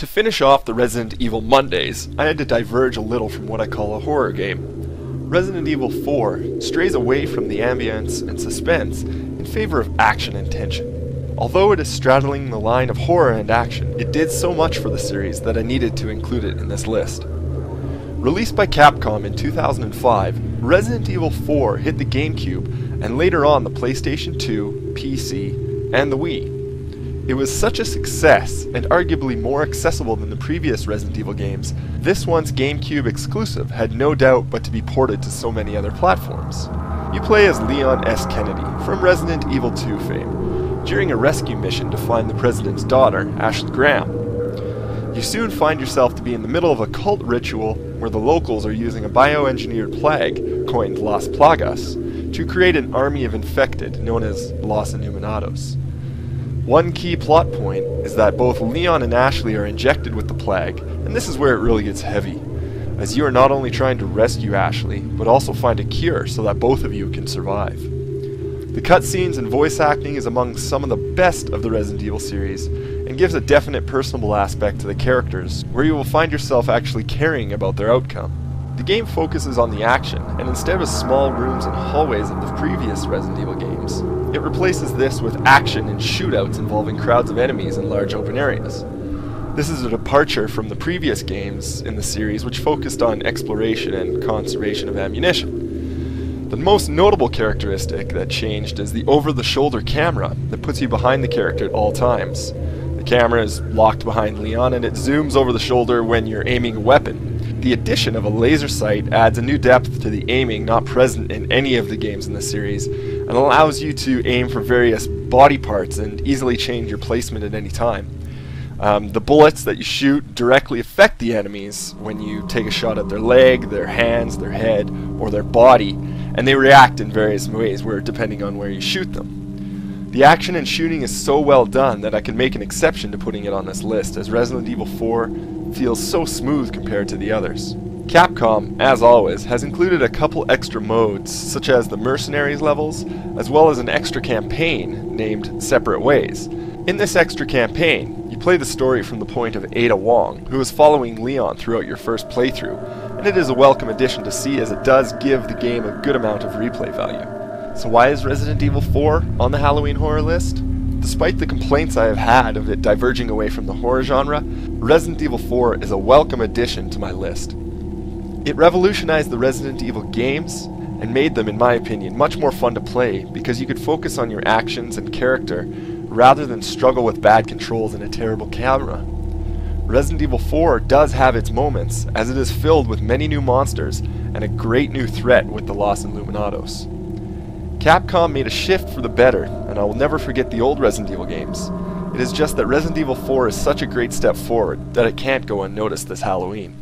To finish off the Resident Evil Mondays, I had to diverge a little from what I call a horror game. Resident Evil 4 strays away from the ambience and suspense in favor of action and tension. Although it is straddling the line of horror and action, it did so much for the series that I needed to include it in this list. Released by Capcom in 2005, Resident Evil 4 hit the GameCube and later on the PlayStation 2, PC, and the Wii. It was such a success, and arguably more accessible than the previous Resident Evil games, this once GameCube exclusive had no doubt but to be ported to so many other platforms. You play as Leon S. Kennedy, from Resident Evil 2 fame, during a rescue mission to find the President's daughter, Ashley Graham. You soon find yourself to be in the middle of a cult ritual where the locals are using a bioengineered plague, coined Las Plagas, to create an army of infected known as Los Inhuminados. One key plot point is that both Leon and Ashley are injected with the plague, and this is where it really gets heavy, as you are not only trying to rescue Ashley, but also find a cure so that both of you can survive. The cutscenes and voice acting is among some of the best of the Resident Evil series, and gives a definite personable aspect to the characters, where you will find yourself actually caring about their outcome. The game focuses on the action, and instead of small rooms and hallways of the previous Resident Evil games, it replaces this with action and shootouts involving crowds of enemies in large open areas. This is a departure from the previous games in the series, which focused on exploration and conservation of ammunition. The most notable characteristic that changed is the over-the-shoulder camera that puts you behind the character at all times. The camera is locked behind Leon and it zooms over the shoulder when you're aiming a weapon. The addition of a laser sight adds a new depth to the aiming not present in any of the games in the series, and allows you to aim for various body parts and easily change your placement at any time. The bullets that you shoot directly affect the enemies when you take a shot at their leg, their hands, their head, or their body, and they react in various ways depending on where you shoot them. The action and shooting is so well done that I can make an exception to putting it on this list, as Resident Evil 4 feels so smooth compared to the others. Capcom, as always, has included a couple extra modes, such as the Mercenaries levels, as well as an extra campaign named Separate Ways. In this extra campaign, you play the story from the point of Ada Wong, who is following Leon throughout your first playthrough, and it is a welcome addition to see as it does give the game a good amount of replay value. So why is Resident Evil 4 on the Halloween horror list? Despite the complaints I have had of it diverging away from the horror genre, Resident Evil 4 is a welcome addition to my list. It revolutionized the Resident Evil games and made them, in my opinion, much more fun to play because you could focus on your actions and character rather than struggle with bad controls and a terrible camera. Resident Evil 4 does have its moments, as it is filled with many new monsters and a great new threat with the Los Illuminados. Capcom made a shift for the better, and I will never forget the old Resident Evil games. It is just that Resident Evil 4 is such a great step forward that it can't go unnoticed this Halloween.